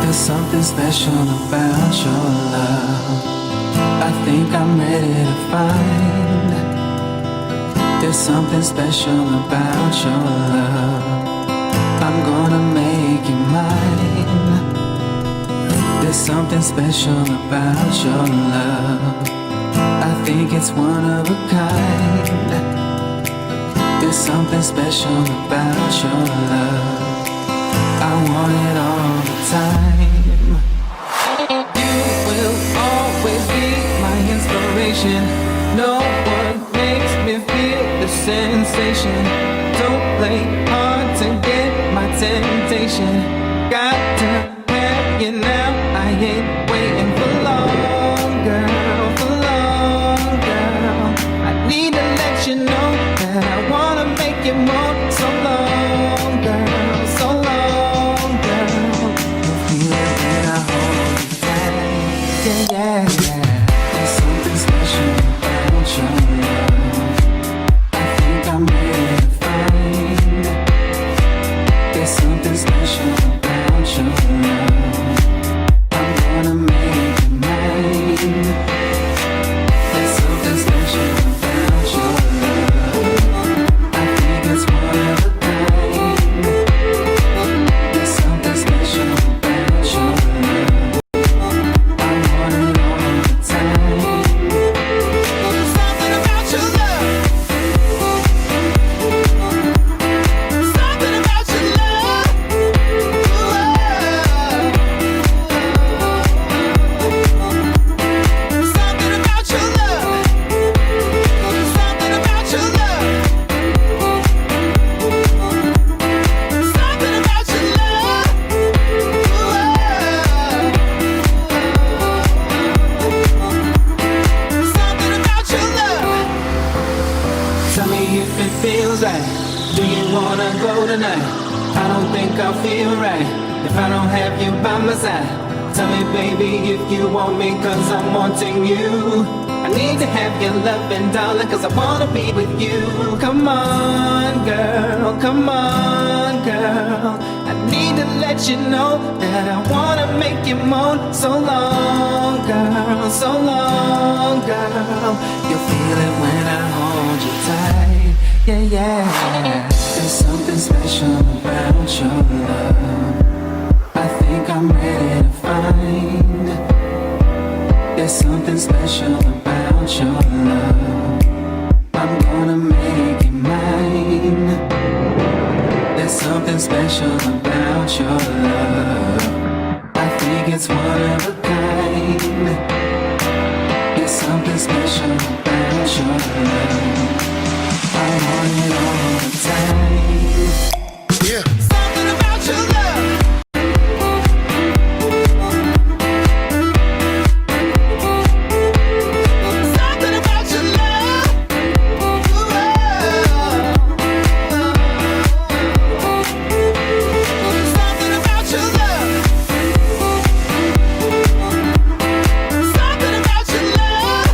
There's something special about your love. I think I'm ready to find. There's something special about your love. I'm gonna make you mine. There's something special about your love. I think it's one of a kind. There's something special about your love. I want it all the time. You will always be my inspiration. No one makes me feel the sensation. Don't play hard to get my temptation. Got to have you now. I ain't waiting for long, girl, for long, girl. I need to let you know that I wanna make you more. So long, girl, so long, girl. You feel it when I hold you tight. Yeah, yeah, yeah. There's something special about your love. I think I'm ready to find. There's something special about your love. I'm gonna make you mine. There's something special about your love. I think it's one of a kind. There's something special about your love. I want it all the time. Something about your love. Something about your love. Something about your love. Something about your love. Something about your love. Something about your love. Tell me if it feels right. Do you wanna go tonight? I don't think I'll feel right if I don't have you by my side. Tell me, baby, if you want me, cause I'm wanting you. I need to have your loving, darling, cause I wanna be with you. Come on, girl, come on, girl. I need to let you know that I wanna make you moan. So long, girl, so long, girl. You'll feel it when I hold you tight. Yeah, yeah. There's something special about your love. I think I'm ready to find. There's something special about your love. I'm gonna make you mine. There's something special about your love. I think it's one of a kind. There's something special about your love. I want it all the time. Yeah. Something about your love. Something about your love. Something about your love. Something about your love.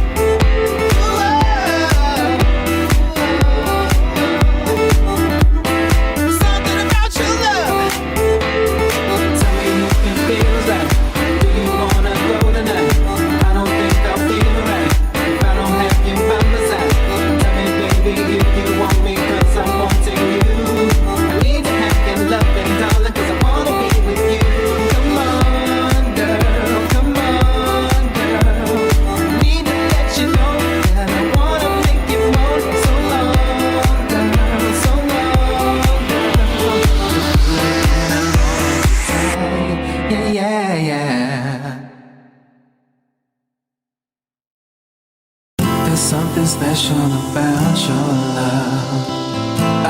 something special about your love.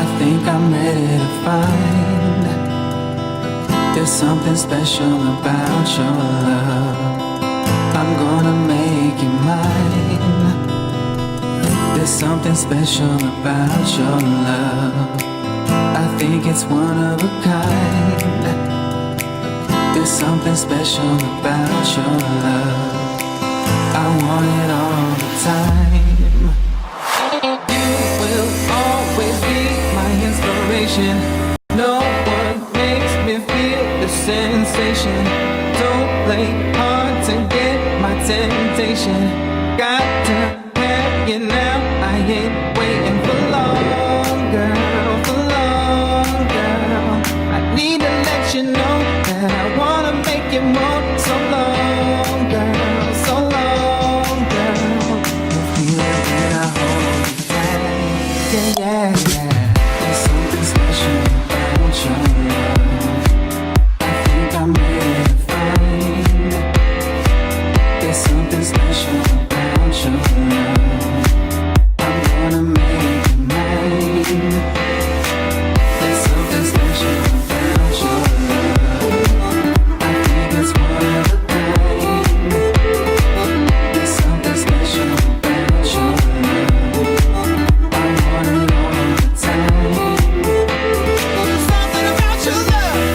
I think I'm ready to find. There's something special about your love. I'm gonna make you mine. There's something special about your love. I think it's one of a kind. There's something special about your love. I want it all the time. You will always be my inspiration. No one makes me feel the sensation. Don't play hard to get my temptation. Got to have you now. I ain't waiting for long, girl, for long, girl. I need to let you know that I wanna make you more. So long, girl, so long, girl. You feel it when I hold you tight. Yeah, yeah, yeah. There's something special about your love. I think I'm ready to find. There's something special about your love. I'm gonna make it mine. There's something special about your love. I think it's one of a kind. There's something special about your love. I want it all the time. Something about your love.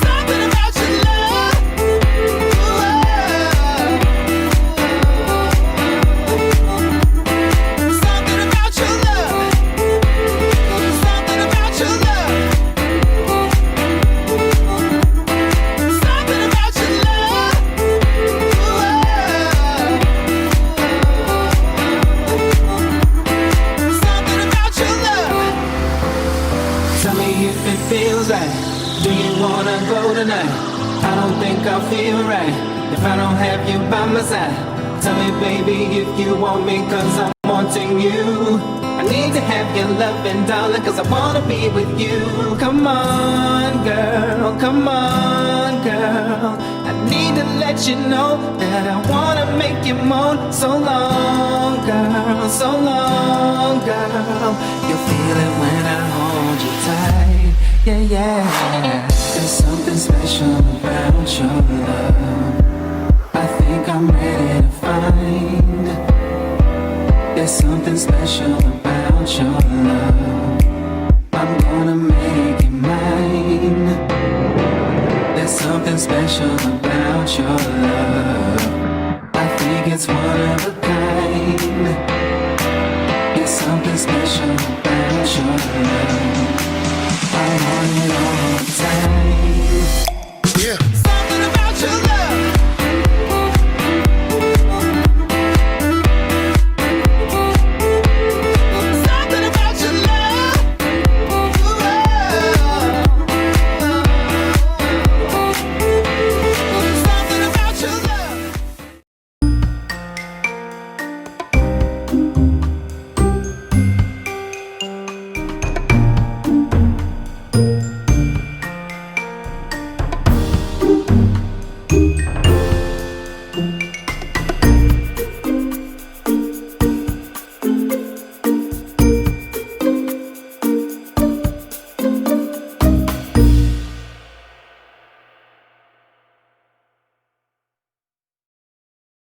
Something about your love. Something about your love. Something about your love. Something about your love. Something about your love. Tell me if it feels right. Do you wanna go tonight? I don't think I'll feel right if I don't have you by my side. Tell me, baby, if you want me, cause I'm wanting you. I need to have your loving, darling, cause I wanna be with you. Come on, girl, come on, girl. I need to let you know that I wanna make you moan. So long, girl, so long, girl. You feel it when I hold you tight. Yeah, yeah. There's something special about your love. I think I'm ready to find. There's something special about your love. I'm gonna make it mine. There's something special about your love.